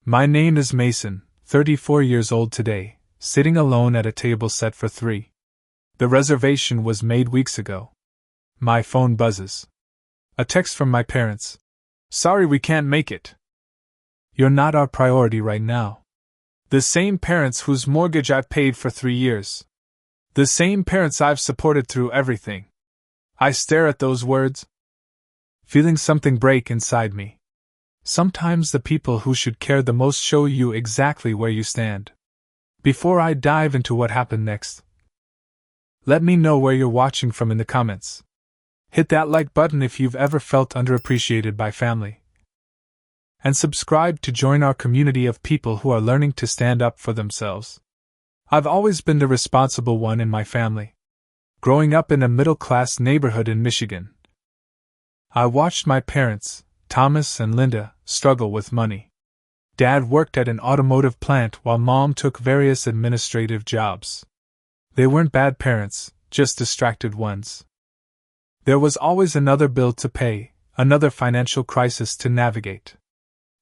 My name is Mason, 34 years old today, sitting alone at a table set for 3. The reservation was made weeks ago. My phone buzzes. A text from my parents. Sorry, we can't make it. You're not our priority right now. The same parents whose mortgage I've paid for 3 years. The same parents I've supported through everything. I stare at those words, feeling something break inside me. Sometimes the people who should care the most show you exactly where you stand. Before I dive into what happened next, let me know where you're watching from in the comments. Hit that like button if you've ever felt underappreciated by family. And subscribe to join our community of people who are learning to stand up for themselves. I've always been the responsible one in my family. Growing up in a middle-class neighborhood in Michigan, I watched my parents, Thomas and Linda, struggle with money. Dad worked at an automotive plant while Mom took various administrative jobs. They weren't bad parents, just distracted ones. There was always another bill to pay, another financial crisis to navigate.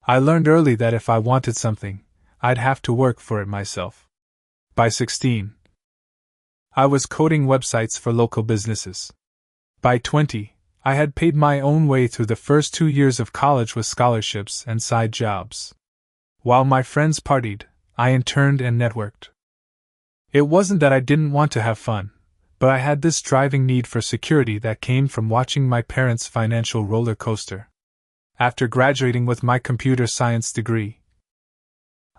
I learned early that if I wanted something, I'd have to work for it myself. By 16, I was coding websites for local businesses. By 20, I had paid my own way through the first 2 years of college with scholarships and side jobs. While my friends partied, I interned and networked. It wasn't that I didn't want to have fun, but I had this driving need for security that came from watching my parents' financial roller coaster. After graduating with my computer science degree,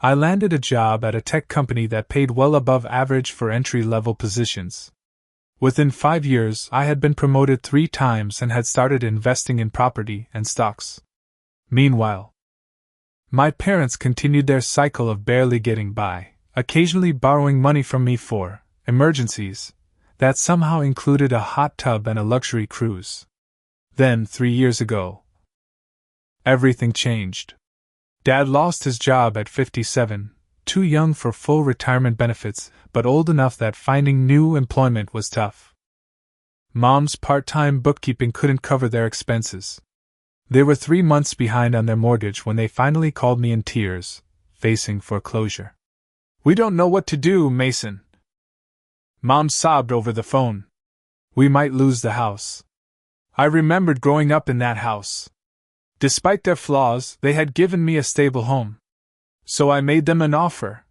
I landed a job at a tech company that paid well above average for entry-level positions. Within 5 years, I had been promoted 3 times and had started investing in property and stocks. Meanwhile, my parents continued their cycle of barely getting by, occasionally borrowing money from me for emergencies that somehow included a hot tub and a luxury cruise. Then, 3 years ago, everything changed. Dad lost his job at 57, too young for full retirement benefits, but old enough that finding new employment was tough. Mom's part-time bookkeeping couldn't cover their expenses. They were 3 months behind on their mortgage when they finally called me in tears, facing foreclosure. We don't know what to do, Mason. Mom sobbed over the phone. We might lose the house. I remembered growing up in that house. Despite their flaws, they had given me a stable home. So I made them an offer.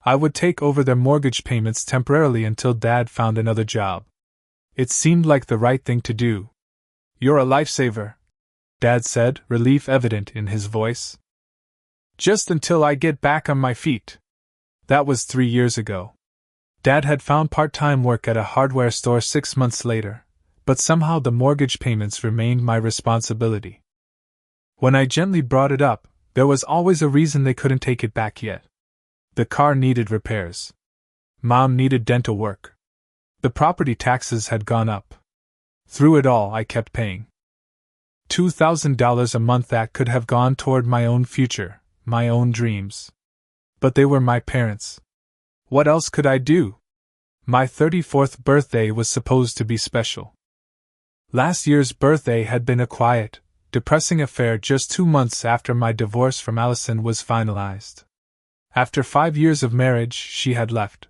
I would take over their mortgage payments temporarily until Dad found another job. It seemed like the right thing to do. You're a lifesaver, Dad said, relief evident in his voice. Just until I get back on my feet. That was 3 years ago. Dad had found part-time work at a hardware store 6 months later, but somehow the mortgage payments remained my responsibility. When I gently brought it up, there was always a reason they couldn't take it back yet. The car needed repairs. Mom needed dental work. The property taxes had gone up. Through it all, I kept paying $2,000 a month that could have gone toward my own future, my own dreams. But they were my parents. What else could I do? My 34th birthday was supposed to be special. Last year's birthday had been a quiet, depressing affair just 2 months after my divorce from Allison was finalized. After 5 years of marriage, she had left,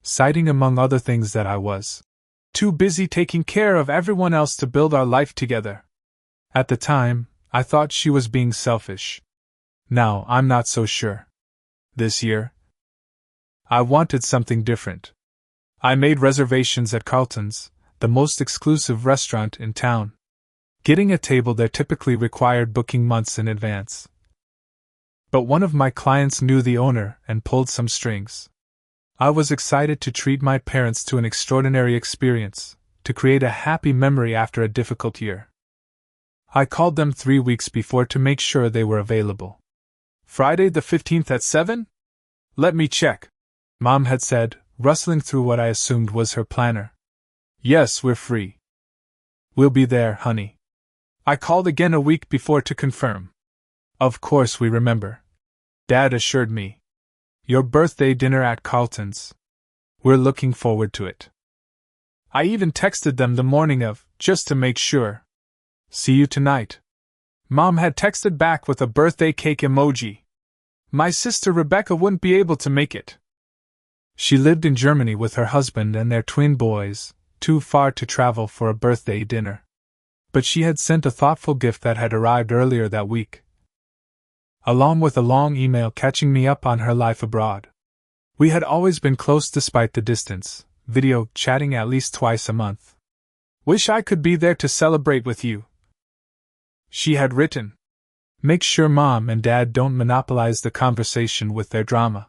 citing among other things that I was too busy taking care of everyone else to build our life together. At the time, I thought she was being selfish. Now, I'm not so sure. This year, I wanted something different. I made reservations at Carlton's, the most exclusive restaurant in town. Getting a table there typically required booking months in advance. But one of my clients knew the owner and pulled some strings. I was excited to treat my parents to an extraordinary experience, to create a happy memory after a difficult year. I called them 3 weeks before to make sure they were available. Friday the 15th at 7? Let me check, Mom had said, rustling through what I assumed was her planner. Yes, we're free. We'll be there, honey. I called again a week before to confirm. Of course we remember, Dad assured me. Your birthday dinner at Carlton's. We're looking forward to it. I even texted them the morning of, just to make sure. See you tonight. Mom had texted back with a birthday cake emoji. My sister Rebecca wouldn't be able to make it. She lived in Germany with her husband and their twin boys, too far to travel for a birthday dinner. But she had sent a thoughtful gift that had arrived earlier that week, along with a long email catching me up on her life abroad. We had always been close despite the distance, video chatting at least twice a month. Wish I could be there to celebrate with you. She had written. Make sure Mom and Dad don't monopolize the conversation with their drama.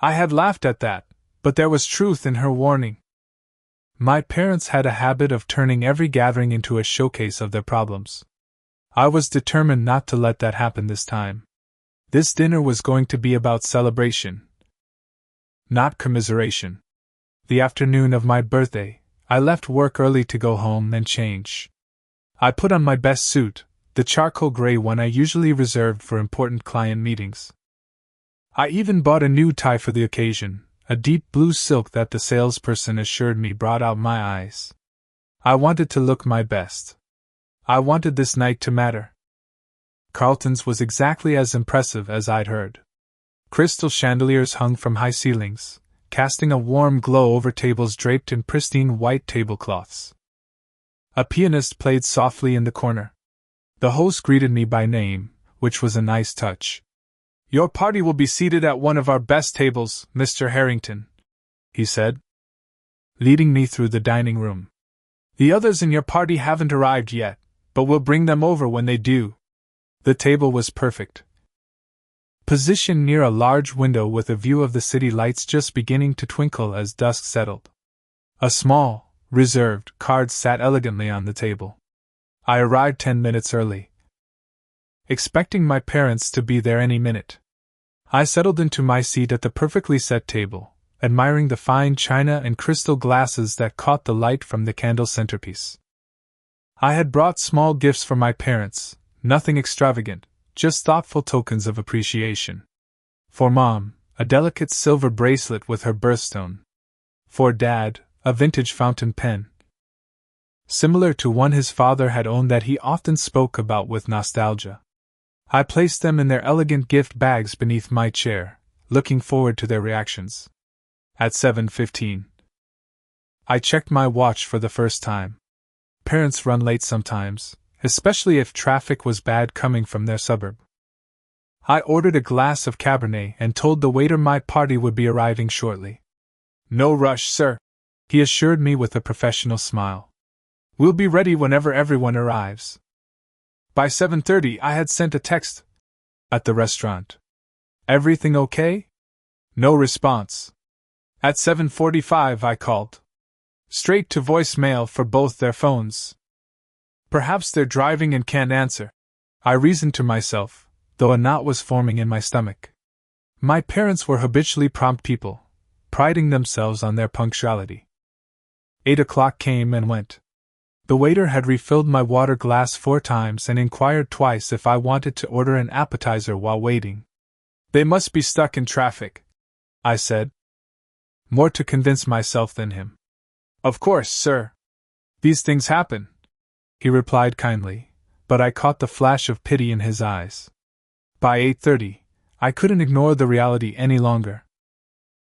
I had laughed at that, but there was truth in her warning. My parents had a habit of turning every gathering into a showcase of their problems. I was determined not to let that happen this time. This dinner was going to be about celebration, not commiseration. The afternoon of my birthday, I left work early to go home and change. I put on my best suit, the charcoal gray one I usually reserved for important client meetings. I even bought a new tie for the occasion, a deep blue silk that the salesperson assured me brought out my eyes. I wanted to look my best. I wanted this night to matter. Carlton's was exactly as impressive as I'd heard. Crystal chandeliers hung from high ceilings, casting a warm glow over tables draped in pristine white tablecloths. A pianist played softly in the corner. The host greeted me by name, which was a nice touch. Your party will be seated at one of our best tables, Mr. Harrington, he said, leading me through the dining room. The others in your party haven't arrived yet, but we'll bring them over when they do. The table was perfect, positioned near a large window with a view of the city lights just beginning to twinkle as dusk settled. A small, reserved card sat elegantly on the table. I arrived 10 minutes early, expecting my parents to be there any minute. I settled into my seat at the perfectly set table, admiring the fine china and crystal glasses that caught the light from the candle centerpiece. I had brought small gifts for my parents, nothing extravagant, just thoughtful tokens of appreciation. For Mom, a delicate silver bracelet with her birthstone. For Dad, a vintage fountain pen, similar to one his father had owned that he often spoke about with nostalgia. I placed them in their elegant gift bags beneath my chair, looking forward to their reactions. At 7:15, I checked my watch for the first time. Parents run late sometimes, especially if traffic was bad coming from their suburb. I ordered a glass of Cabernet and told the waiter my party would be arriving shortly. No rush, sir, he assured me with a professional smile. We'll be ready whenever everyone arrives. By 7:30 I had sent a text. At the restaurant. Everything okay? No response. At 7:45 I called. Straight to voicemail for both their phones. Perhaps they're driving and can't answer, I reasoned to myself, though a knot was forming in my stomach. My parents were habitually prompt people, priding themselves on their punctuality. 8 o'clock came and went. The waiter had refilled my water glass 4 times and inquired twice if I wanted to order an appetizer while waiting. They must be stuck in traffic, I said, more to convince myself than him. Of course, sir. These things happen, he replied kindly, but I caught the flash of pity in his eyes. By 8:30, I couldn't ignore the reality any longer.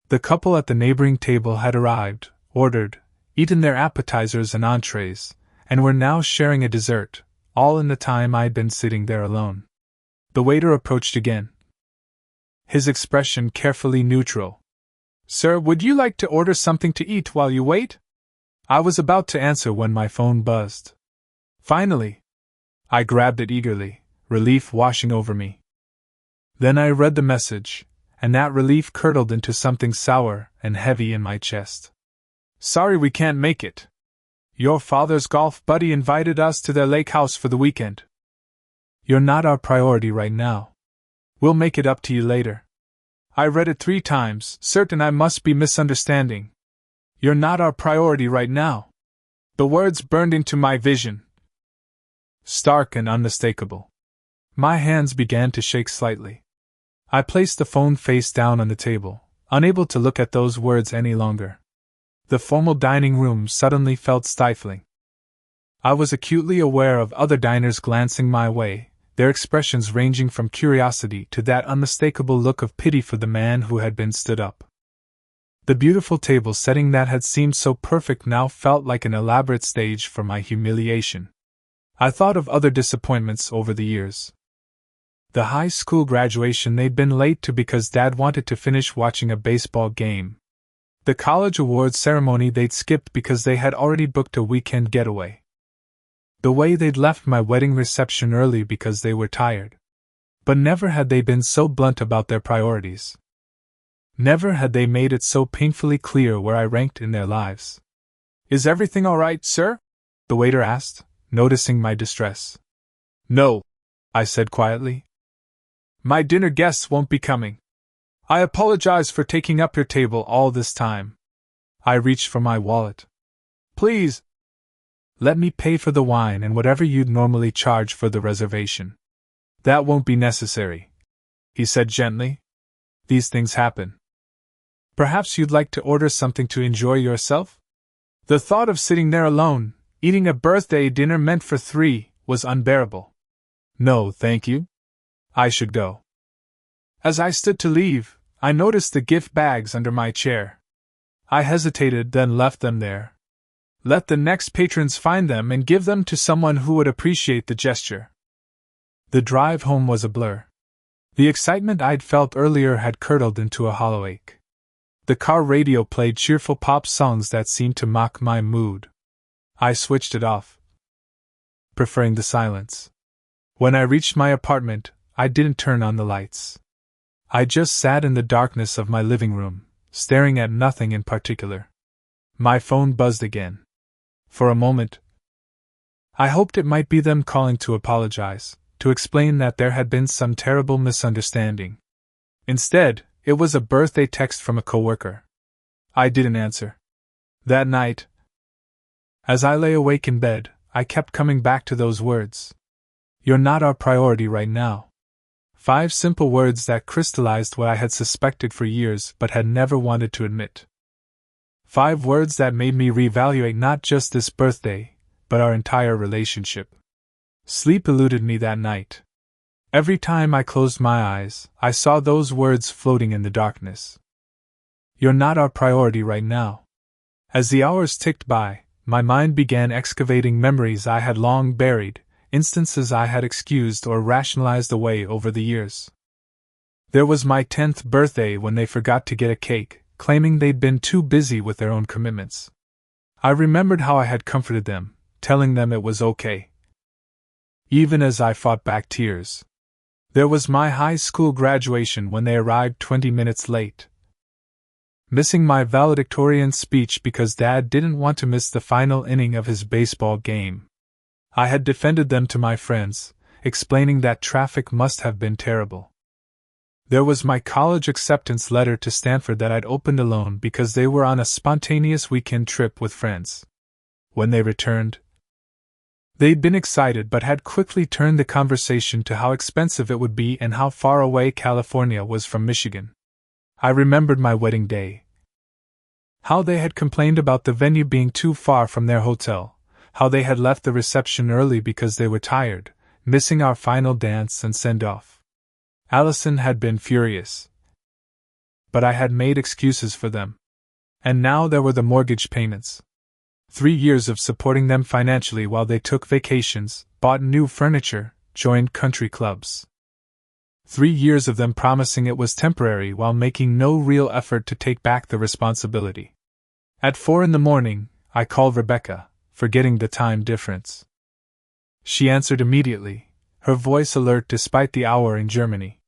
The couple at the neighboring table had arrived, ordered, eaten their appetizers and entrees, and were now sharing a dessert, all in the time I'd been sitting there alone. The waiter approached again, his expression carefully neutral. Sir, would you like to order something to eat while you wait? I was about to answer when my phone buzzed. Finally! I grabbed it eagerly, relief washing over me. Then I read the message, and that relief curdled into something sour and heavy in my chest. Sorry we can't make it. Your father's golf buddy invited us to their lake house for the weekend. You're not our priority right now. We'll make it up to you later. I read it 3 times, certain I must be misunderstanding. You're not our priority right now. The words burned into my vision, stark and unmistakable. My hands began to shake slightly. I placed the phone face down on the table, unable to look at those words any longer. The formal dining room suddenly felt stifling. I was acutely aware of other diners glancing my way, their expressions ranging from curiosity to that unmistakable look of pity for the man who had been stood up. The beautiful table setting that had seemed so perfect now felt like an elaborate stage for my humiliation. I thought of other disappointments over the years. The high school graduation they'd been late to because Dad wanted to finish watching a baseball game. The college awards ceremony they'd skipped because they had already booked a weekend getaway. The way they'd left my wedding reception early because they were tired. But never had they been so blunt about their priorities. Never had they made it so painfully clear where I ranked in their lives. "Is everything all right, sir?" the waiter asked, noticing my distress. "No," I said quietly. "My dinner guests won't be coming. I apologize for taking up your table all this time." I reached for my wallet. "Please, let me pay for the wine and whatever you'd normally charge for the reservation." "That won't be necessary," he said gently. "These things happen. Perhaps you'd like to order something to enjoy yourself?" The thought of sitting there alone, eating a birthday dinner meant for 3, was unbearable. "No, thank you. I should go." As I stood to leave, I noticed the gift bags under my chair. I hesitated, then left them there. Let the next patrons find them and give them to someone who would appreciate the gesture. The drive home was a blur. The excitement I'd felt earlier had curdled into a hollow ache. The car radio played cheerful pop songs that seemed to mock my mood. I switched it off, preferring the silence. When I reached my apartment, I didn't turn on the lights. I just sat in the darkness of my living room, staring at nothing in particular. My phone buzzed again. For a moment, I hoped it might be them calling to apologize, to explain that there had been some terrible misunderstanding. Instead, it was a birthday text from a coworker. I didn't answer. That night, as I lay awake in bed, I kept coming back to those words. "You're not our priority right now." 5 simple words that crystallized what I had suspected for years but had never wanted to admit. 5 words that made me reevaluate not just this birthday, but our entire relationship. Sleep eluded me that night. Every time I closed my eyes, I saw those words floating in the darkness. "You're not our priority right now." As the hours ticked by, my mind began excavating memories I had long buried, instances I had excused or rationalized away over the years. There was my 10th birthday when they forgot to get a cake, claiming they'd been too busy with their own commitments. I remembered how I had comforted them, telling them it was okay. Even as I fought back tears. There was my high school graduation when they arrived 20 minutes late. Missing my valedictorian speech because Dad didn't want to miss the final inning of his baseball game. I had defended them to my friends, explaining that traffic must have been terrible. There was my college acceptance letter to Stanford that I'd opened alone because they were on a spontaneous weekend trip with friends. When they returned, they'd been excited but had quickly turned the conversation to how expensive it would be and how far away California was from Michigan. I remembered my wedding day. How they had complained about the venue being too far from their hotel, how they had left the reception early because they were tired, missing our final dance and send-off. Allison had been furious. But I had made excuses for them. And now there were the mortgage payments. 3 years of supporting them financially while they took vacations, bought new furniture, joined country clubs. 3 years of them promising it was temporary while making no real effort to take back the responsibility. At 4 a.m, I called Rebecca, forgetting the time difference. She answered immediately, her voice alert despite the hour in Germany.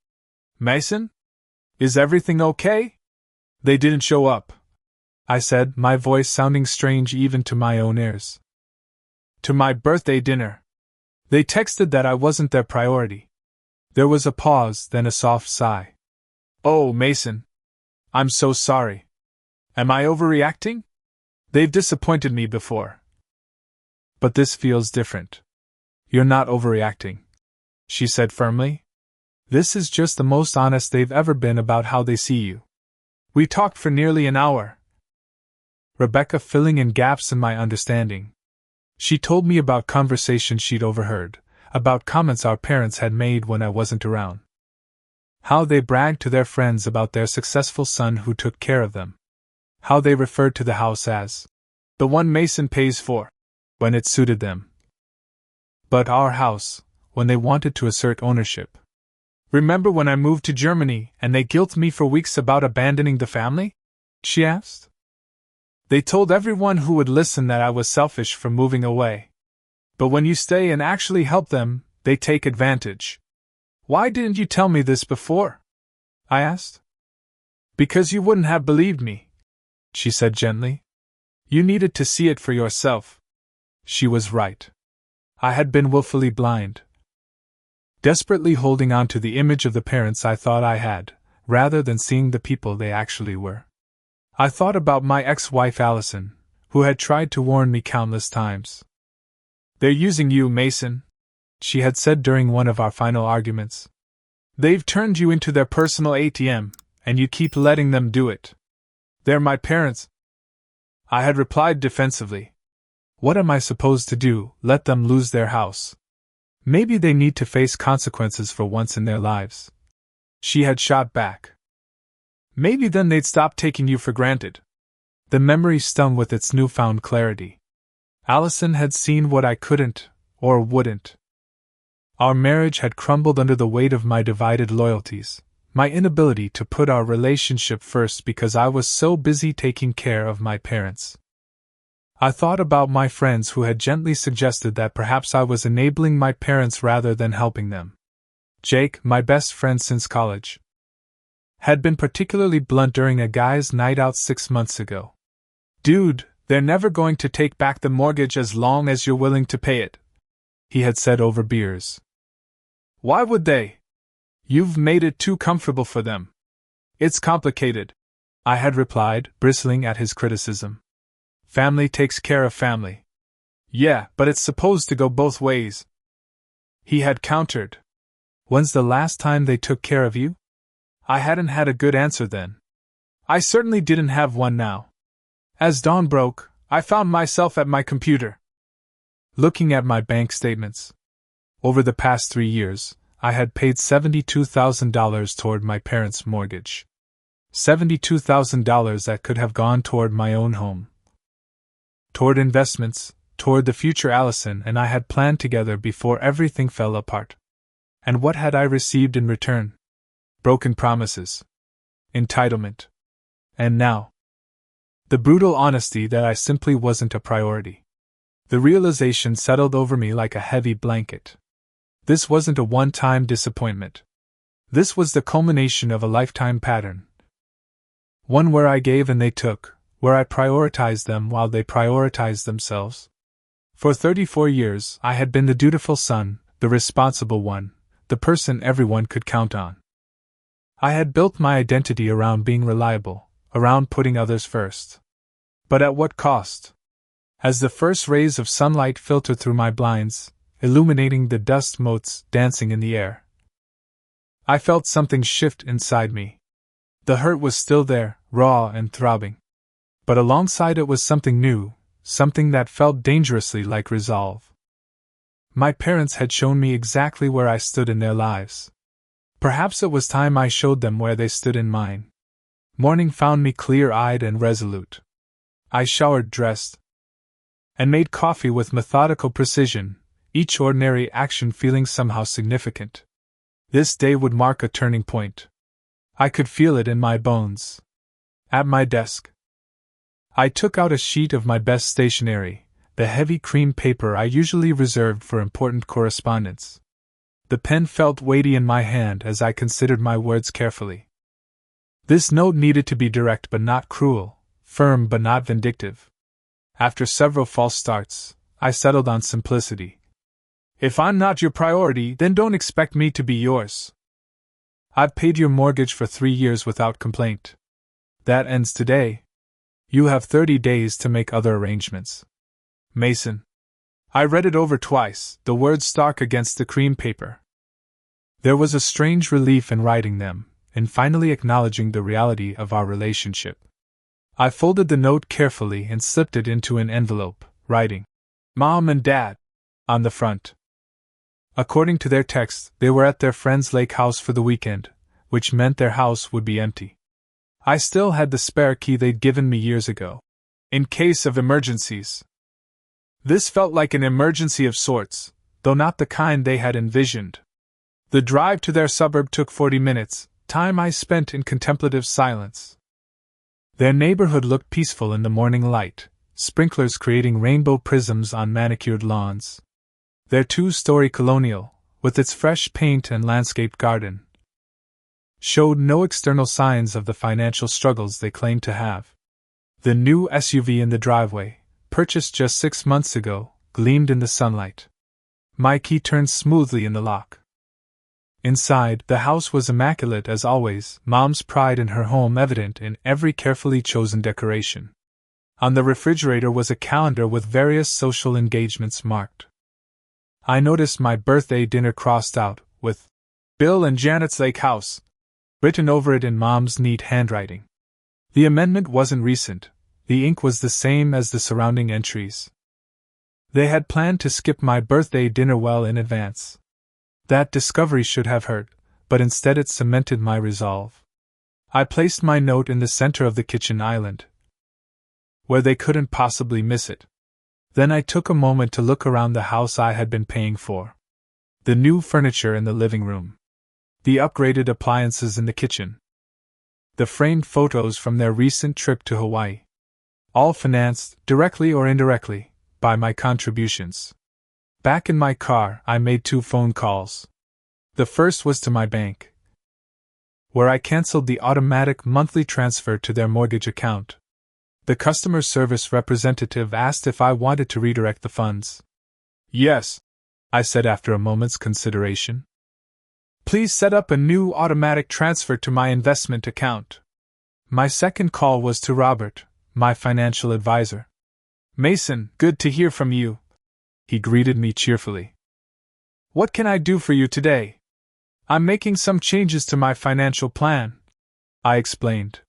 "Mason? Is everything okay?" "They didn't show up," I said, my voice sounding strange even to my own ears. "To my birthday dinner. They texted that I wasn't their priority." There was a pause, then a soft sigh. "Oh, Mason. I'm so sorry. Am I overreacting? They've disappointed me before. But this feels different." "You're not overreacting," she said firmly. "This is just the most honest they've ever been about how they see you." We talked for nearly an hour, Rebecca filling in gaps in my understanding. She told me about conversations she'd overheard, about comments our parents had made when I wasn't around. How they bragged to their friends about their successful son who took care of them. How they referred to the house as the one Mason pays for, when it suited them. But our house, when they wanted to assert ownership. Remember when I moved to Germany and they guilted me for weeks about abandoning the family? She asked. They told everyone who would listen that I was selfish for moving away. But when you stay and actually help them, they take advantage. Why didn't you tell me this before? I asked. Because you wouldn't have believed me, she said gently. You needed to see it for yourself. She was right. I had been willfully blind. Desperately holding on to the image of the parents I thought I had, rather than seeing the people they actually were. I thought about my ex-wife Allison, who had tried to warn me countless times. They're using you, Mason, she had said during one of our final arguments. They've turned you into their personal ATM, and you keep letting them do it. They're my parents. I had replied defensively. What am I supposed to do, let them lose their house? Maybe they need to face consequences for once in their lives. She had shot back. Maybe then they'd stop taking you for granted. The memory stung with its newfound clarity. Allison had seen what I couldn't, or wouldn't. Our marriage had crumbled under the weight of my divided loyalties, my inability to put our relationship first because I was so busy taking care of my parents. I thought about my friends who had gently suggested that perhaps I was enabling my parents rather than helping them. Jake, my best friend since college, had been particularly blunt during a guy's night out 6 months ago. Dude, they're never going to take back the mortgage as long as you're willing to pay it, he had said over beers. Why would they? You've made it too comfortable for them. It's complicated, I had replied, bristling at his criticism. Family takes care of family. Yeah, but it's supposed to go both ways, he had countered. When's the last time they took care of you? I hadn't had a good answer then. I certainly didn't have one now. As dawn broke, I found myself at my computer, looking at my bank statements. Over the past 3 years, I had paid $72,000 toward my parents' mortgage. $72,000 that could have gone toward my own home. Toward investments, toward the future Allison and I had planned together before everything fell apart. And what had I received in return? Broken promises. Entitlement. And now, the brutal honesty that I simply wasn't a priority. The realization settled over me like a heavy blanket. This wasn't a one-time disappointment. This was the culmination of a lifetime pattern. One where I gave and they took, where I prioritized them while they prioritized themselves. For 34 years, I had been the dutiful son, the responsible one, the person everyone could count on. I had built my identity around being reliable, around putting others first. But at what cost? As the first rays of sunlight filtered through my blinds, illuminating the dust motes dancing in the air, I felt something shift inside me. The hurt was still there, raw and throbbing. But alongside it was something new, something that felt dangerously like resolve. My parents had shown me exactly where I stood in their lives. Perhaps it was time I showed them where they stood in mine. Morning found me clear-eyed and resolute. I showered, dressed, and made coffee with methodical precision, each ordinary action feeling somehow significant. This day would mark a turning point. I could feel it in my bones. At my desk, I took out a sheet of my best stationery, the heavy cream paper I usually reserved for important correspondence. The pen felt weighty in my hand as I considered my words carefully. This note needed to be direct but not cruel, firm but not vindictive. After several false starts, I settled on simplicity. If I'm not your priority, then don't expect me to be yours. I've paid your mortgage for 3 years without complaint. That ends today. You have 30 days to make other arrangements. Mason. I read it over twice, the words stark against the cream paper. There was a strange relief in writing them, in finally acknowledging the reality of our relationship. I folded the note carefully and slipped it into an envelope, writing, Mom and Dad, on the front. According to their text, they were at their friend's lake house for the weekend, which meant their house would be empty. I still had the spare key they'd given me years ago, in case of emergencies. This felt like an emergency of sorts, though not the kind they had envisioned. The drive to their suburb took 40 minutes, time I spent in contemplative silence. Their neighborhood looked peaceful in the morning light, sprinklers creating rainbow prisms on manicured lawns. Their two-story colonial, with its fresh paint and landscaped garden, showed no external signs of the financial struggles they claimed to have. The new SUV in the driveway, purchased just 6 months ago, gleamed in the sunlight. My key turned smoothly in the lock. Inside, the house was immaculate as always, Mom's pride in her home evident in every carefully chosen decoration. On the refrigerator was a calendar with various social engagements marked. I noticed my birthday dinner crossed out, with Bill and Janet's Lake House written over it in Mom's neat handwriting. The amendment wasn't recent, the ink was the same as the surrounding entries. They had planned to skip my birthday dinner well in advance. That discovery should have hurt, but instead it cemented my resolve. I placed my note in the center of the kitchen island, where they couldn't possibly miss it. Then I took a moment to look around the house I had been paying for. The new furniture in the living room. The upgraded appliances in the kitchen. The framed photos from their recent trip to Hawaii. All financed, directly or indirectly, by my contributions. Back in my car, I made 2 phone calls. The first was to my bank, where I canceled the automatic monthly transfer to their mortgage account. The customer service representative asked if I wanted to redirect the funds. Yes, I said after a moment's consideration. Please set up a new automatic transfer to my investment account. My second call was to Robert, my financial advisor. Mason, good to hear from you. He greeted me cheerfully. What can I do for you today? I'm making some changes to my financial plan, I explained.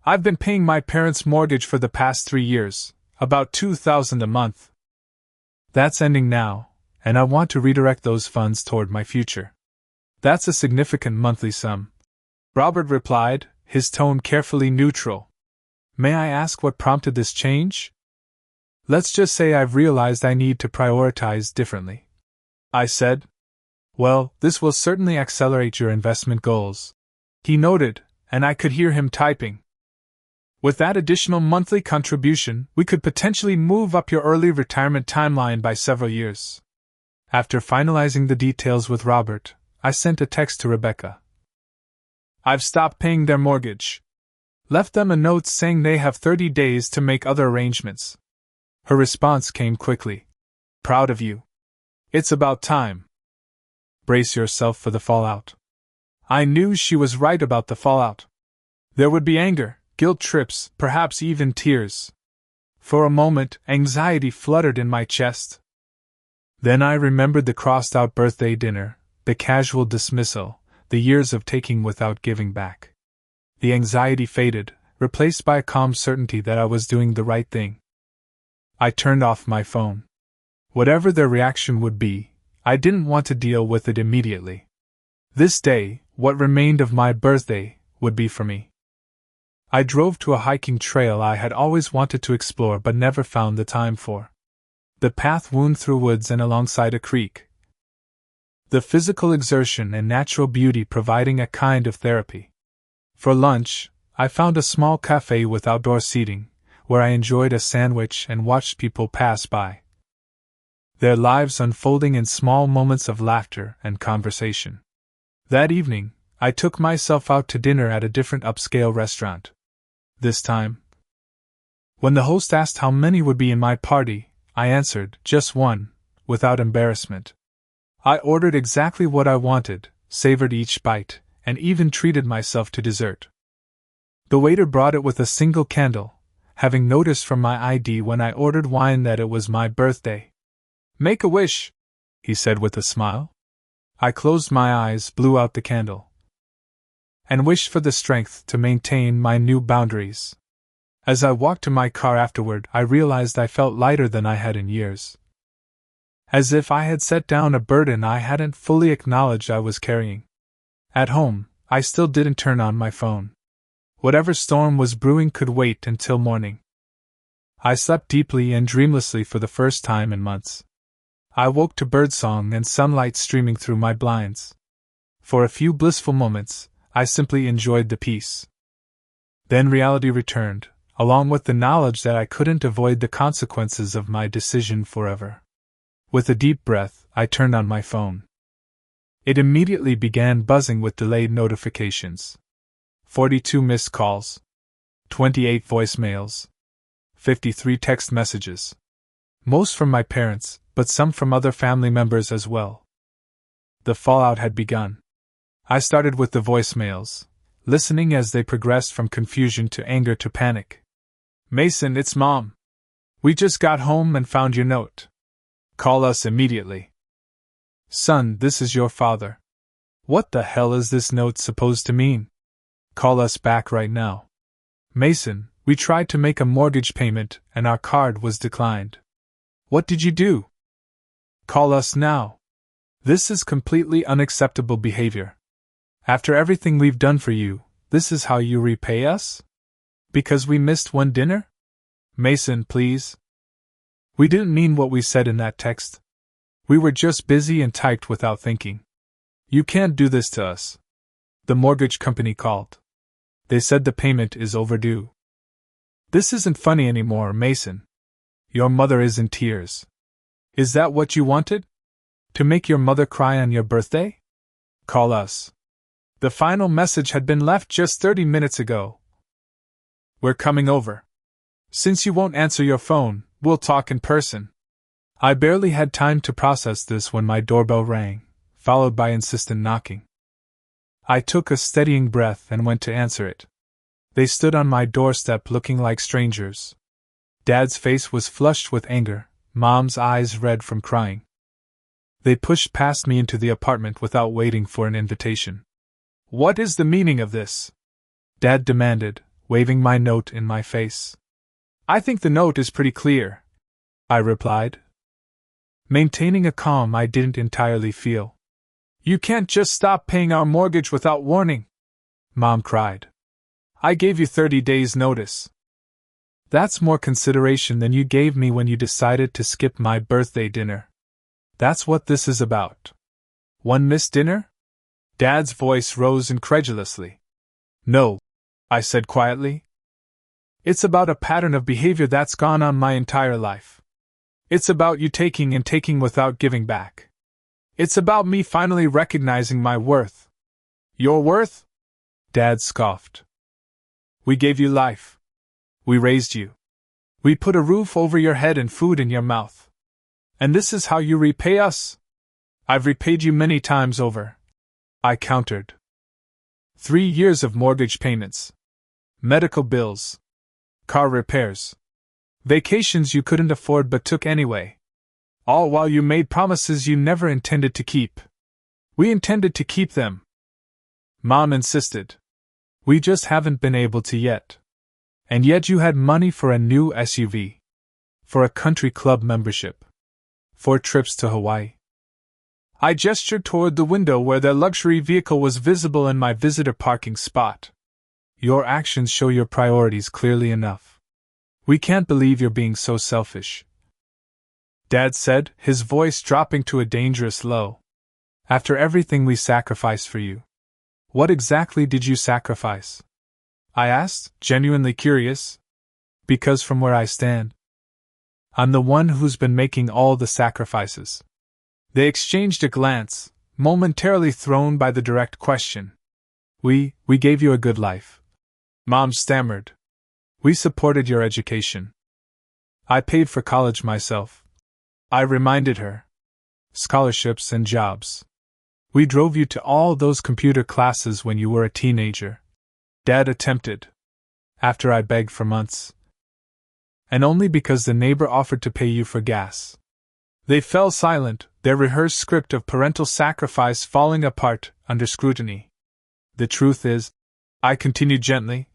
I've been paying my parents' mortgage for the past 3 years, about $2,000 a month. That's ending now, and I want to redirect those funds toward my future. That's a significant monthly sum, Robert replied, his tone carefully neutral. May I ask what prompted this change? Let's just say I've realized I need to prioritize differently, I said. Well, this will certainly accelerate your investment goals, he noted, and I could hear him typing. With that additional monthly contribution, we could potentially move up your early retirement timeline by several years. After finalizing the details with Robert, I sent a text to Rebecca. I've stopped paying their mortgage. Left them a note saying they have 30 days to make other arrangements. Her response came quickly. Proud of you. It's about time. Brace yourself for the fallout. I knew she was right about the fallout. There would be anger, guilt trips, perhaps even tears. For a moment, anxiety fluttered in my chest. Then I remembered the crossed-out birthday dinner, the casual dismissal, the years of taking without giving back. The anxiety faded, replaced by a calm certainty that I was doing the right thing. I turned off my phone. Whatever their reaction would be, I didn't want to deal with it immediately. This day, what remained of my birthday, would be for me. I drove to a hiking trail I had always wanted to explore but never found the time for. The path wound through woods and alongside a creek. The physical exertion and natural beauty providing a kind of therapy. For lunch, I found a small cafe with outdoor seating, where I enjoyed a sandwich and watched people pass by. Their lives unfolding in small moments of laughter and conversation. That evening, I took myself out to dinner at a different upscale restaurant. This time, when the host asked how many would be in my party, I answered, just one, without embarrassment. I ordered exactly what I wanted, savored each bite, and even treated myself to dessert. The waiter brought it with a single candle, having noticed from my ID when I ordered wine that it was my birthday. Make a wish, he said with a smile. I closed my eyes, blew out the candle, and wished for the strength to maintain my new boundaries. As I walked to my car afterward, I realized I felt lighter than I had in years. As if I had set down a burden I hadn't fully acknowledged I was carrying. At home, I still didn't turn on my phone. Whatever storm was brewing could wait until morning. I slept deeply and dreamlessly for the first time in months. I woke to birdsong and sunlight streaming through my blinds. For a few blissful moments, I simply enjoyed the peace. Then reality returned, along with the knowledge that I couldn't avoid the consequences of my decision forever. With a deep breath, I turned on my phone. It immediately began buzzing with delayed notifications. 42 missed calls. 28 voicemails. 53 text messages. Most from my parents, but some from other family members as well. The fallout had begun. I started with the voicemails, listening as they progressed from confusion to anger to panic. "Mason, it's Mom. We just got home and found your note. Call us immediately." "Son, this is your father. What the hell is this note supposed to mean? Call us back right now." "Mason, we tried to make a mortgage payment and our card was declined. What did you do? Call us now. This is completely unacceptable behavior. After everything we've done for you, this is how you repay us? Because we missed one dinner? Mason, please. We didn't mean what we said in that text. We were just busy and typed without thinking. You can't do this to us." The mortgage company called. They said the payment is overdue. "This isn't funny anymore, Mason. Your mother is in tears. Is that what you wanted? To make your mother cry on your birthday? Call us." The final message had been left just 30 minutes ago. "We're coming over. Since you won't answer your phone, we'll talk in person." I barely had time to process this when my doorbell rang, followed by insistent knocking. I took a steadying breath and went to answer it. They stood on my doorstep looking like strangers. Dad's face was flushed with anger, Mom's eyes red from crying. They pushed past me into the apartment without waiting for an invitation. "What is the meaning of this?" Dad demanded, waving my note in my face. "I think the note is pretty clear," I replied, maintaining a calm I didn't entirely feel. "You can't just stop paying our mortgage without warning," Mom cried. "I gave you 30 days' notice. That's more consideration than you gave me when you decided to skip my birthday dinner. That's what this is about. One missed dinner?" Dad's voice rose incredulously. "No," I said quietly. "It's about a pattern of behavior that's gone on my entire life. It's about you taking and taking without giving back. It's about me finally recognizing my worth." "Your worth?" Dad scoffed. "We gave you life. We raised you. We put a roof over your head and food in your mouth. And this is how you repay us?" "I've repaid you many times over," I countered. 3 years of mortgage payments. Medical bills. Car repairs. Vacations you couldn't afford but took anyway. All while you made promises you never intended to keep. We intended to keep them. Mom insisted. We just haven't been able to yet. And yet you had money for a new SUV. For a country club membership. For trips to Hawaii. I gestured toward the window where their luxury vehicle was visible in my visitor parking spot. Your actions show your priorities clearly enough. We can't believe you're being so selfish," Dad said, his voice dropping to a dangerous low. "After everything we sacrificed for you. What exactly did you sacrifice?" I asked, genuinely curious. Because from where I stand, I'm the one who's been making all the sacrifices. They exchanged a glance, momentarily thrown by the direct question. We gave you a good life," Mom stammered. "We supported your education. I paid for college myself," I reminded her. "Scholarships and jobs. We drove you to all those computer classes when you were a teenager," Dad attempted. "After I begged for months. And only because the neighbor offered to pay you for gas." They fell silent, their rehearsed script of parental sacrifice falling apart under scrutiny. "The truth is," I continued gently,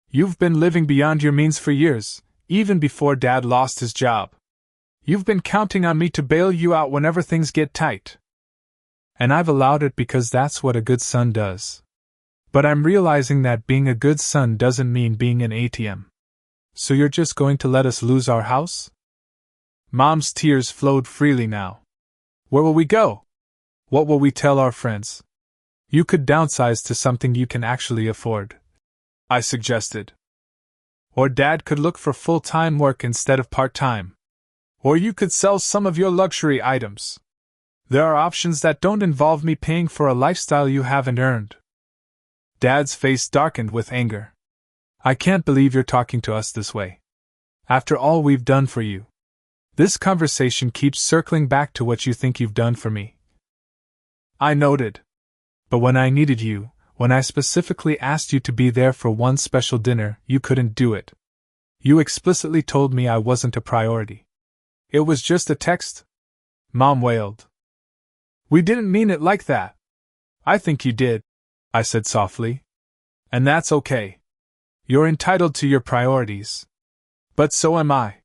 "you've been living beyond your means for years, even before Dad lost his job. You've been counting on me to bail you out whenever things get tight. And I've allowed it because that's what a good son does. But I'm realizing that being a good son doesn't mean being an ATM. So you're just going to let us lose our house? Mom's tears flowed freely now. Where will we go? What will we tell our friends? You could downsize to something you can actually afford, I suggested. Or Dad could look for full-time work instead of part-time. Or you could sell some of your luxury items. There are options that don't involve me paying for a lifestyle you haven't earned. Dad's face darkened with anger. I can't believe you're talking to us this way. After all we've done for you. This conversation keeps circling back to what you think you've done for me. I noted. But when I needed you, when I specifically asked you to be there for one special dinner, you couldn't do it. You explicitly told me I wasn't a priority. It was just a text? Mom wailed. We didn't mean it like that. I think you did, I said softly. And that's okay. You're entitled to your priorities. But so am I.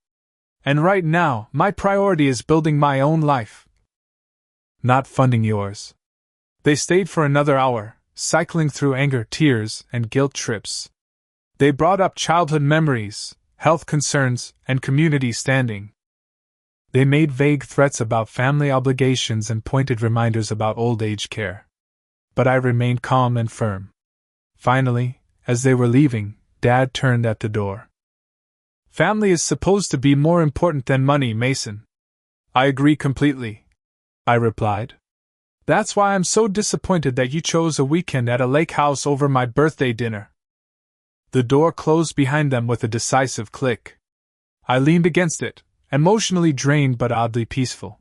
And right now, my priority is building my own life. Not funding yours. They stayed for another hour, cycling through anger, tears, and guilt trips. They brought up childhood memories, health concerns, and community standing. They made vague threats about family obligations and pointed reminders about old age care. But I remained calm and firm. Finally, as they were leaving, Dad turned at the door. Family is supposed to be more important than money, Mason. I agree completely, I replied. That's why I'm so disappointed that you chose a weekend at a lake house over my birthday dinner. The door closed behind them with a decisive click. I leaned against it, emotionally drained but oddly peaceful.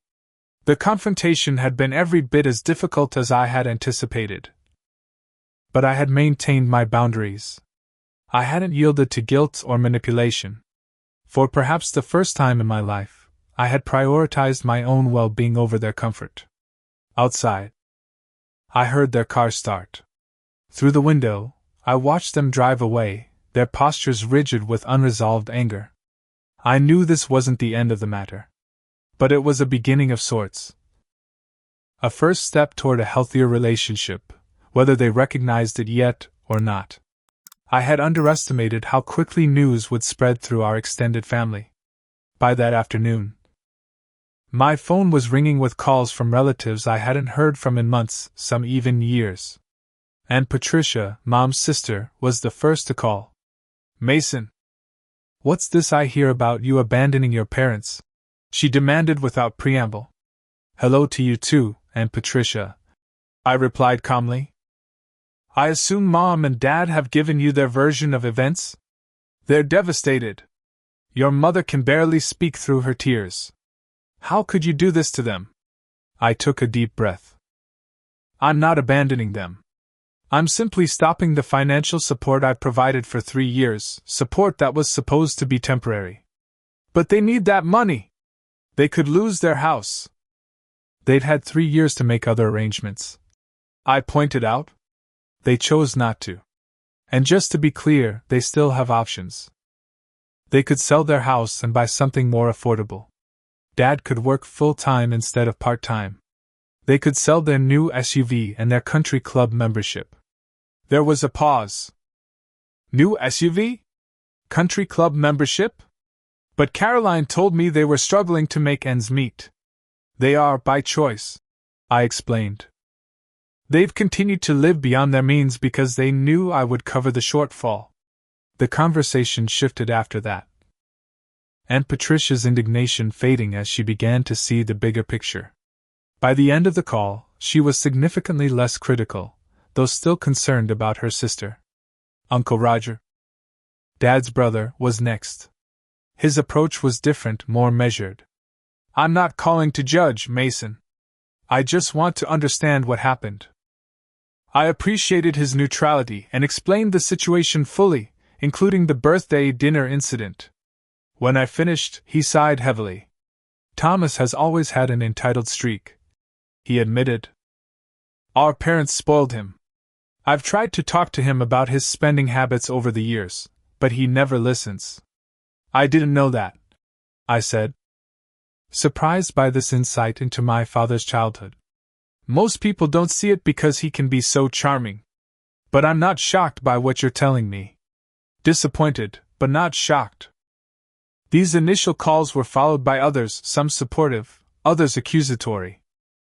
The confrontation had been every bit as difficult as I had anticipated. But I had maintained my boundaries. I hadn't yielded to guilt or manipulation. For perhaps the first time in my life, I had prioritized my own well-being over their comfort. Outside, I heard their car start. Through the window, I watched them drive away, their postures rigid with unresolved anger. I knew this wasn't the end of the matter. But it was a beginning of sorts. A first step toward a healthier relationship, whether they recognized it yet or not. I had underestimated how quickly news would spread through our extended family. By that afternoon, my phone was ringing with calls from relatives I hadn't heard from in months, some even years. And Patricia, Mom's sister, was the first to call. Mason, what's this I hear about you abandoning your parents? She demanded without preamble. Hello to you too, Aunt Patricia, I replied calmly. I assume Mom and Dad have given you their version of events? They're devastated. Your mother can barely speak through her tears. How could you do this to them? I took a deep breath. I'm not abandoning them. I'm simply stopping the financial support I've provided for 3 years, support that was supposed to be temporary. But they need that money. They could lose their house. They'd had 3 years to make other arrangements, I pointed out. They chose not to. And just to be clear, they still have options. They could sell their house and buy something more affordable. Dad could work full-time instead of part-time. They could sell their new SUV and their country club membership. There was a pause. New SUV? Country club membership? But Caroline told me they were struggling to make ends meet. They are by choice, I explained. They've continued to live beyond their means because they knew I would cover the shortfall. The conversation shifted after that. Aunt Patricia's indignation fading as she began to see the bigger picture. By the end of the call, she was significantly less critical, though still concerned about her sister. Uncle Roger, Dad's brother, was next. His approach was different, more measured. I'm not calling to judge, Mason. I just want to understand what happened. I appreciated his neutrality and explained the situation fully, including the birthday dinner incident. When I finished, he sighed heavily. Thomas has always had an entitled streak, he admitted. Our parents spoiled him. I've tried to talk to him about his spending habits over the years, but he never listens. I didn't know that, I said. surprised by this insight into my father's childhood. Most people don't see it because he can be so charming. But I'm not shocked by what you're telling me. Disappointed, but not shocked. These initial calls were followed by others, some supportive, others accusatory.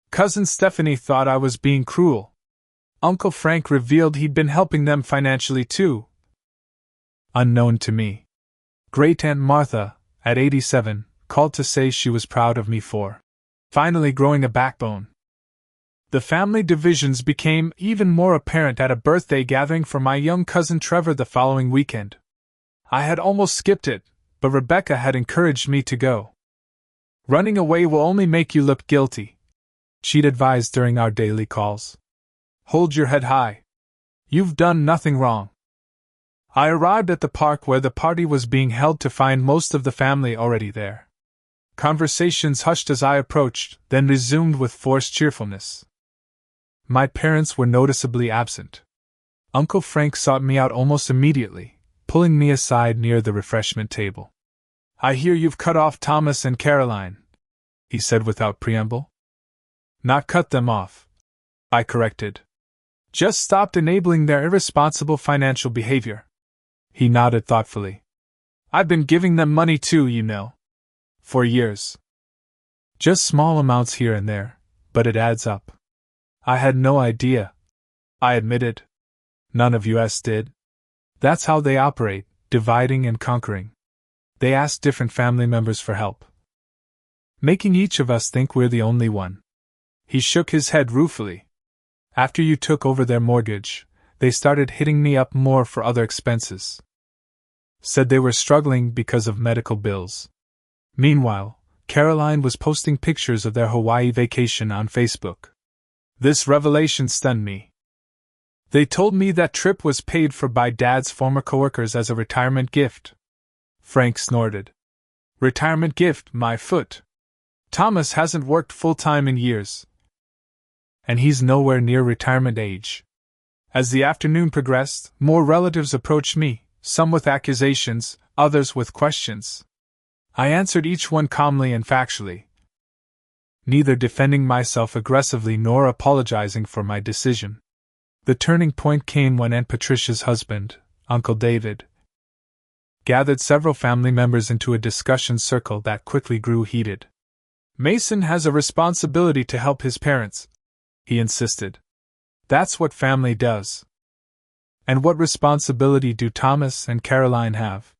Cousin Stephanie thought I was being cruel. Uncle Frank revealed he'd been helping them financially too. Unknown to me. Great Aunt Martha, at 87, called to say she was proud of me for finally growing a backbone. The family divisions became even more apparent at a birthday gathering for my young cousin Trevor the following weekend. I had almost skipped it, but Rebecca had encouraged me to go. Running away will only make you look guilty, she'd advised during our daily calls. Hold your head high. You've done nothing wrong. I arrived at the park where the party was being held to find most of the family already there. Conversations hushed as I approached, then resumed with forced cheerfulness. My parents were noticeably absent. Uncle Frank sought me out almost immediately, pulling me aside near the refreshment table. I hear you've cut off Thomas and Caroline, he said without preamble. Not cut them off, I corrected. Just stopped enabling their irresponsible financial behavior. He nodded thoughtfully. I've been giving them money too, you know. For years. Just small amounts here and there, but it adds up. I had no idea, I admitted. None of us did. That's how they operate, dividing and conquering. They ask different family members for help, making each of us think we're the only one. He shook his head ruefully. After you took over their mortgage, they started hitting me up more for other expenses. Said they were struggling because of medical bills. Meanwhile, Caroline was posting pictures of their Hawaii vacation on Facebook. This revelation stunned me. They told me that trip was paid for by Dad's former coworkers as a retirement gift. Frank snorted. Retirement gift, my foot. Thomas hasn't worked full-time in years. And he's nowhere near retirement age. As the afternoon progressed, more relatives approached me, some with accusations, others with questions. I answered each one calmly and factually, neither defending myself aggressively nor apologizing for my decision. The turning point came when Aunt Patricia's husband, Uncle David, gathered several family members into a discussion circle that quickly grew heated. Mason has a responsibility to help his parents, he insisted. That's what family does. And what responsibility do Thomas and Caroline have?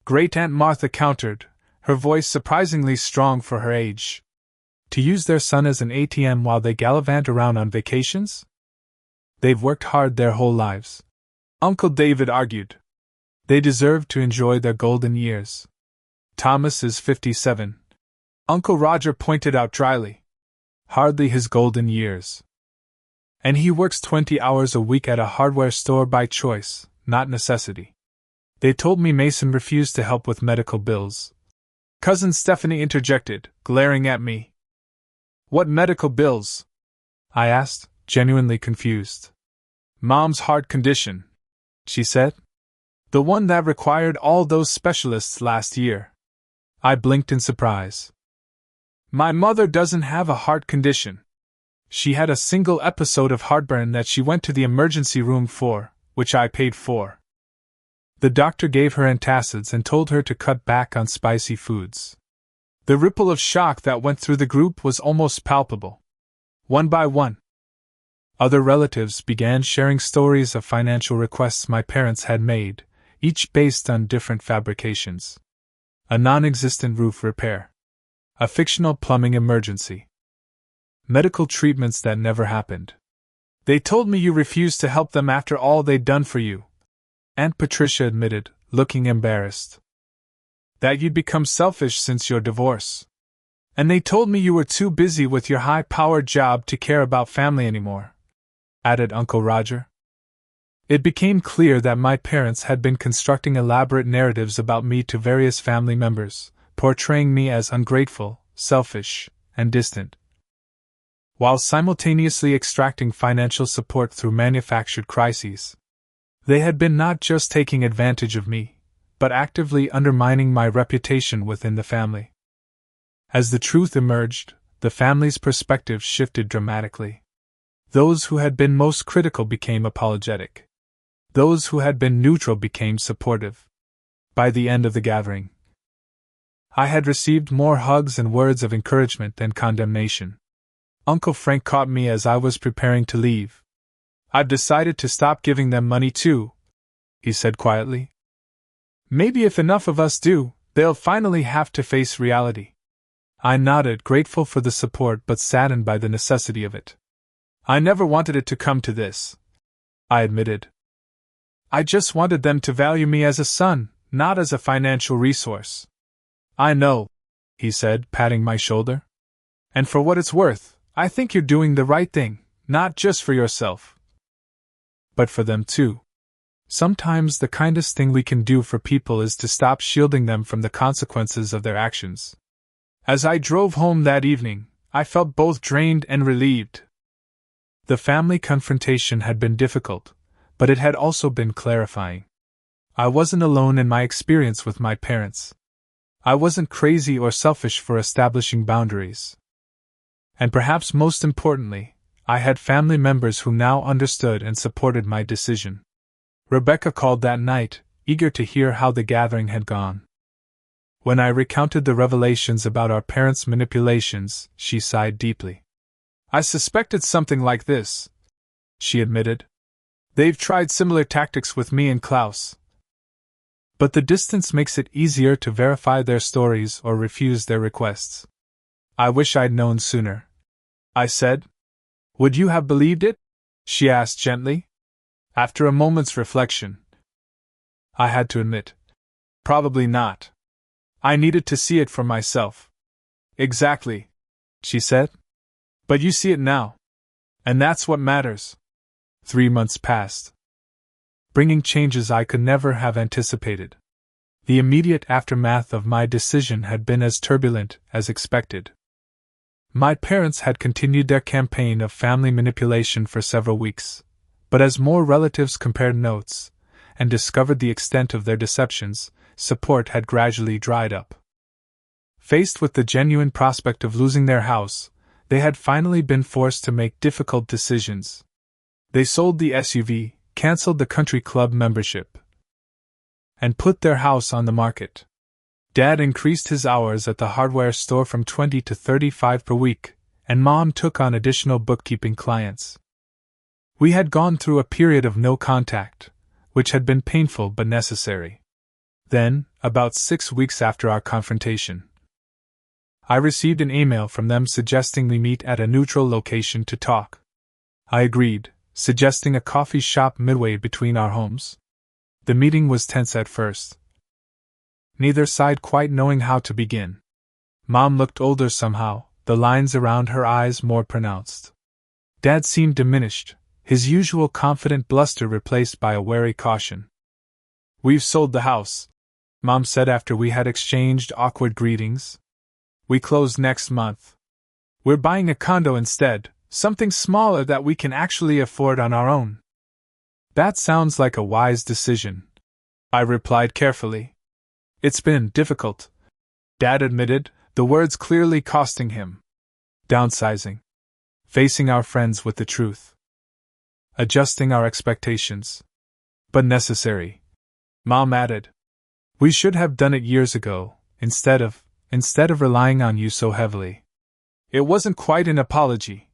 Great Aunt Martha countered, her voice surprisingly strong for her age. To use their son as an ATM while they gallivant around on vacations? They've worked hard their whole lives, Uncle David argued. They deserve to enjoy their golden years. Thomas is 57. Uncle Roger pointed out dryly. Hardly his golden years. And he works 20 hours a week at a hardware store by choice, not necessity. They told me Mason refused to help with medical bills. Cousin Stephanie interjected, glaring at me. What medical bills? I asked, genuinely confused. Mom's heart condition, she said. The one that required all those specialists last year. I blinked in surprise. My mother doesn't have a heart condition. She had a single episode of heartburn that she went to the emergency room for, which I paid for. The doctor gave her antacids and told her to cut back on spicy foods. The ripple of shock that went through the group was almost palpable. One by one, other relatives began sharing stories of financial requests my parents had made, each based on different fabrications. A non-existent roof repair. A fictional plumbing emergency. Medical treatments that never happened. They told me you refused to help them after all they'd done for you, Aunt Patricia admitted, looking embarrassed. That you'd become selfish since your divorce. And they told me you were too busy with your high-powered job to care about family anymore, added Uncle Roger. It became clear that my parents had been constructing elaborate narratives about me to various family members, portraying me as ungrateful, selfish, and distant, while simultaneously extracting financial support through manufactured crises. They had been not just taking advantage of me, but actively undermining my reputation within the family. As the truth emerged, the family's perspective shifted dramatically. Those who had been most critical became apologetic. Those who had been neutral became supportive. By the end of the gathering, I had received more hugs and words of encouragement than condemnation. Uncle Frank caught me as I was preparing to leave. "I've decided to stop giving them money too," he said quietly. "Maybe if enough of us do, they'll finally have to face reality." I nodded, grateful for the support but saddened by the necessity of it. "I never wanted it to come to this," I admitted. "I just wanted them to value me as a son, not as a financial resource." "I know," he said, patting my shoulder. "And for what it's worth, I think you're doing the right thing, not just for yourself, but for them too. Sometimes the kindest thing we can do for people is to stop shielding them from the consequences of their actions." As I drove home that evening, I felt both drained and relieved. The family confrontation had been difficult, but it had also been clarifying. I wasn't alone in my experience with my parents. I wasn't crazy or selfish for establishing boundaries. And perhaps most importantly, I had family members who now understood and supported my decision. Rebecca called that night, eager to hear how the gathering had gone. When I recounted the revelations about our parents' manipulations, she sighed deeply. "I suspected something like this," she admitted. "They've tried similar tactics with me and Klaus. But the distance makes it easier to verify their stories or refuse their requests." "I wish I'd known sooner," I said. "Would you have believed it?" she asked gently. After a moment's reflection, I had to admit, "Probably not. I needed to see it for myself." "Exactly," she said. "But you see it now. And that's what matters." 3 months passed, bringing changes I could never have anticipated. The immediate aftermath of my decision had been as turbulent as expected. My parents had continued their campaign of family manipulation for several weeks, but as more relatives compared notes and discovered the extent of their deceptions, support had gradually dried up. Faced with the genuine prospect of losing their house, they had finally been forced to make difficult decisions. They sold the SUV, canceled the country club membership, and put their house on the market. Dad increased his hours at the hardware store from 20 to 35 per week, and Mom took on additional bookkeeping clients. We had gone through a period of no contact, which had been painful but necessary. Then, about 6 weeks after our confrontation, I received an email from them suggesting we meet at a neutral location to talk. I agreed, suggesting a coffee shop midway between our homes. The meeting was tense at first, neither side quite knowing how to begin. Mom looked older somehow, the lines around her eyes more pronounced. Dad seemed diminished, his usual confident bluster replaced by a wary caution. "We've sold the house," Mom said after we had exchanged awkward greetings. "We close next month. We're buying a condo instead, something smaller that we can actually afford on our own." "That sounds like a wise decision," I replied carefully. "It's been difficult," Dad admitted, the words clearly costing him. "Downsizing. Facing our friends with the truth. Adjusting our expectations. But necessary," Mom added. "We should have done it years ago, instead of relying on you so heavily." It wasn't quite an apology,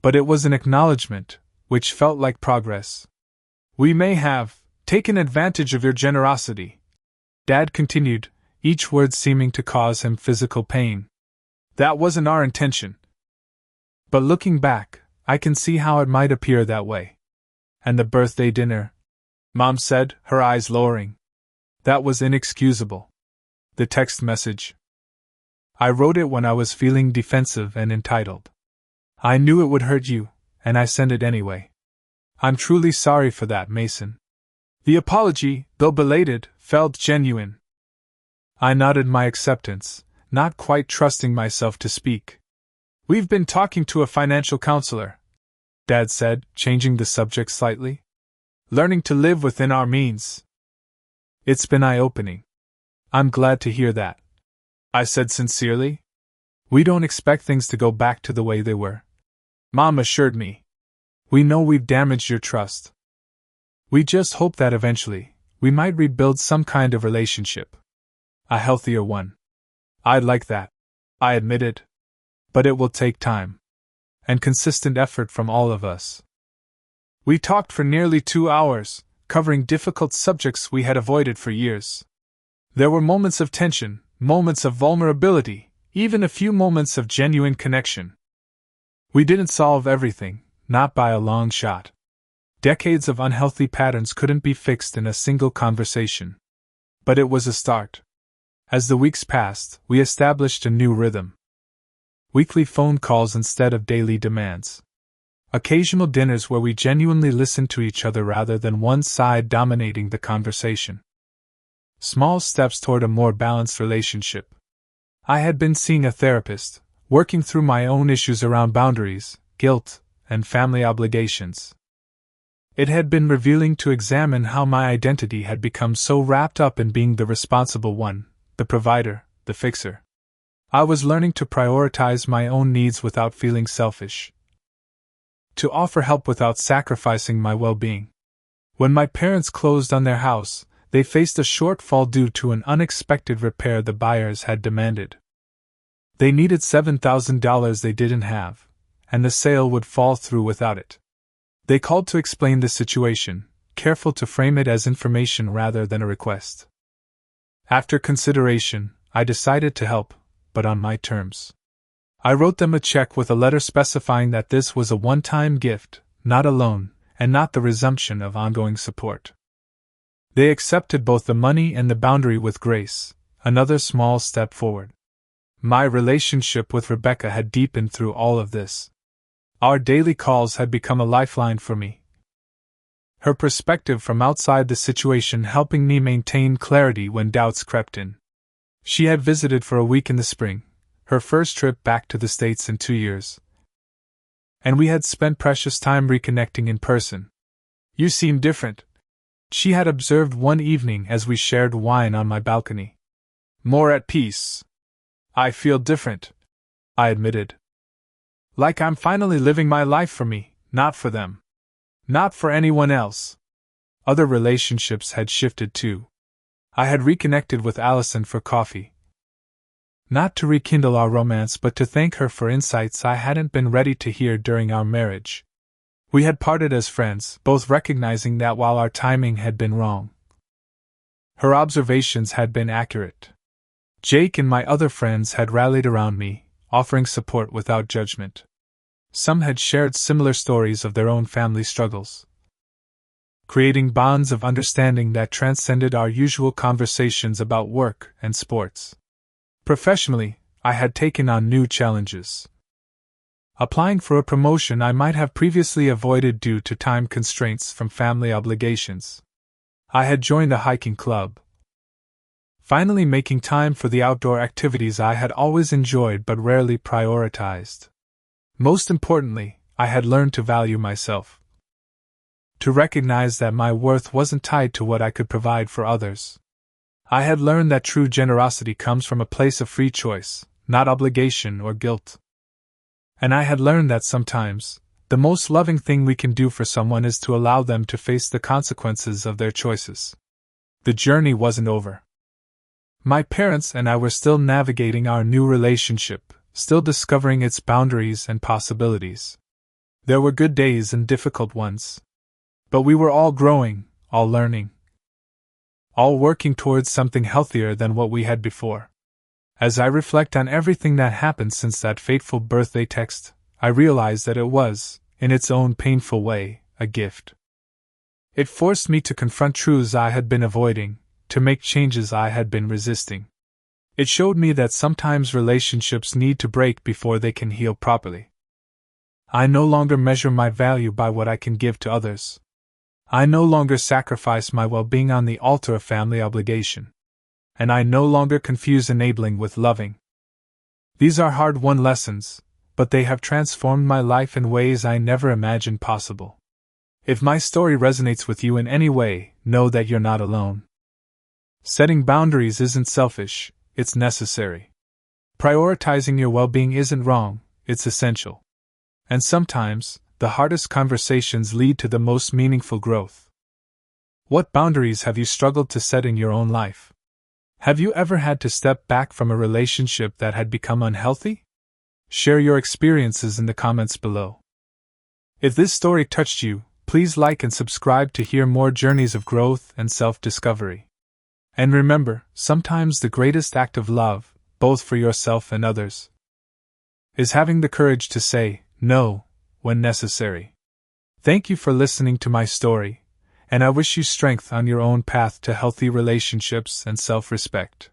but it was an acknowledgement, which felt like progress. "We may have taken advantage of your generosity," Dad continued, each word seeming to cause him physical pain. "That wasn't our intention. But looking back, I can see how it might appear that way." "And the birthday dinner," Mom said, her eyes lowering. "That was inexcusable." The text message. "I wrote it when I was feeling defensive and entitled. I knew it would hurt you, and I sent it anyway. I'm truly sorry for that, Mason." The apology, though belated, felt genuine. I nodded my acceptance, not quite trusting myself to speak. "We've been talking to a financial counselor," Dad said, changing the subject slightly. "Learning to live within our means. It's been eye-opening." "I'm glad to hear that," I said sincerely. We don't expect things to go back to the way they were. Mom assured me. We know we've damaged your trust. We just hope that eventually, we might rebuild some kind of relationship. A healthier one. I'd like that, I admitted. But it will take time. And consistent effort from all of us. We talked for nearly 2 hours, covering difficult subjects we had avoided for years. There were moments of tension, moments of vulnerability, even a few moments of genuine connection. We didn't solve everything, not by a long shot. Decades of unhealthy patterns couldn't be fixed in a single conversation. But it was a start. As the weeks passed, we established a new rhythm. Weekly phone calls instead of daily demands. Occasional dinners where we genuinely listened to each other rather than one side dominating the conversation. Small steps toward a more balanced relationship. I had been seeing a therapist, working through my own issues around boundaries, guilt, and family obligations. It had been revealing to examine how my identity had become so wrapped up in being the responsible one, the provider, the fixer. I was learning to prioritize my own needs without feeling selfish. To offer help without sacrificing my well-being. When my parents closed on their house, they faced a shortfall due to an unexpected repair the buyers had demanded. They needed $7,000 they didn't have, and the sale would fall through without it. They called to explain the situation, careful to frame it as information rather than a request. After consideration, I decided to help, but on my terms. I wrote them a check with a letter specifying that this was a one-time gift, not a loan, and not the resumption of ongoing support. They accepted both the money and the boundary with grace, another small step forward. My relationship with Rebecca had deepened through all of this. Our daily calls had become a lifeline for me. Her perspective from outside the situation helping me maintain clarity when doubts crept in. She had visited for a week in the spring, her first trip back to the States in 2 years. And we had spent precious time reconnecting in person. You seem different, she had observed one evening as we shared wine on my balcony. More at peace. I feel different, I admitted. Like I'm finally living my life for me, not for them. Not for anyone else. Other relationships had shifted too. I had reconnected with Allison for coffee. Not to rekindle our romance but to thank her for insights I hadn't been ready to hear during our marriage. We had parted as friends, both recognizing that while our timing had been wrong, her observations had been accurate. Jake and my other friends had rallied around me, offering support without judgment. Some had shared similar stories of their own family struggles, creating bonds of understanding that transcended our usual conversations about work and sports. Professionally, I had taken on new challenges. Applying for a promotion I might have previously avoided due to time constraints from family obligations. I had joined a hiking club. Finally making time for the outdoor activities I had always enjoyed but rarely prioritized. Most importantly, I had learned to value myself. To recognize that my worth wasn't tied to what I could provide for others. I had learned that true generosity comes from a place of free choice, not obligation or guilt. And I had learned that sometimes, the most loving thing we can do for someone is to allow them to face the consequences of their choices. The journey wasn't over. My parents and I were still navigating our new relationship, still discovering its boundaries and possibilities. There were good days and difficult ones. But we were all growing, all learning. All working towards something healthier than what we had before. As I reflect on everything that happened since that fateful birthday text, I realize that it was, in its own painful way, a gift. It forced me to confront truths I had been avoiding, to make changes I had been resisting. It showed me that sometimes relationships need to break before they can heal properly. I no longer measure my value by what I can give to others. I no longer sacrifice my well-being on the altar of family obligation. And I no longer confuse enabling with loving. These are hard-won lessons, but they have transformed my life in ways I never imagined possible. If my story resonates with you in any way, know that you're not alone. Setting boundaries isn't selfish, it's necessary. Prioritizing your well-being isn't wrong, it's essential. And sometimes, the hardest conversations lead to the most meaningful growth. What boundaries have you struggled to set in your own life? Have you ever had to step back from a relationship that had become unhealthy? Share your experiences in the comments below. If this story touched you, please like and subscribe to hear more journeys of growth and self-discovery. And remember, sometimes the greatest act of love, both for yourself and others, is having the courage to say no when necessary. Thank you for listening to my story, and I wish you strength on your own path to healthy relationships and self-respect.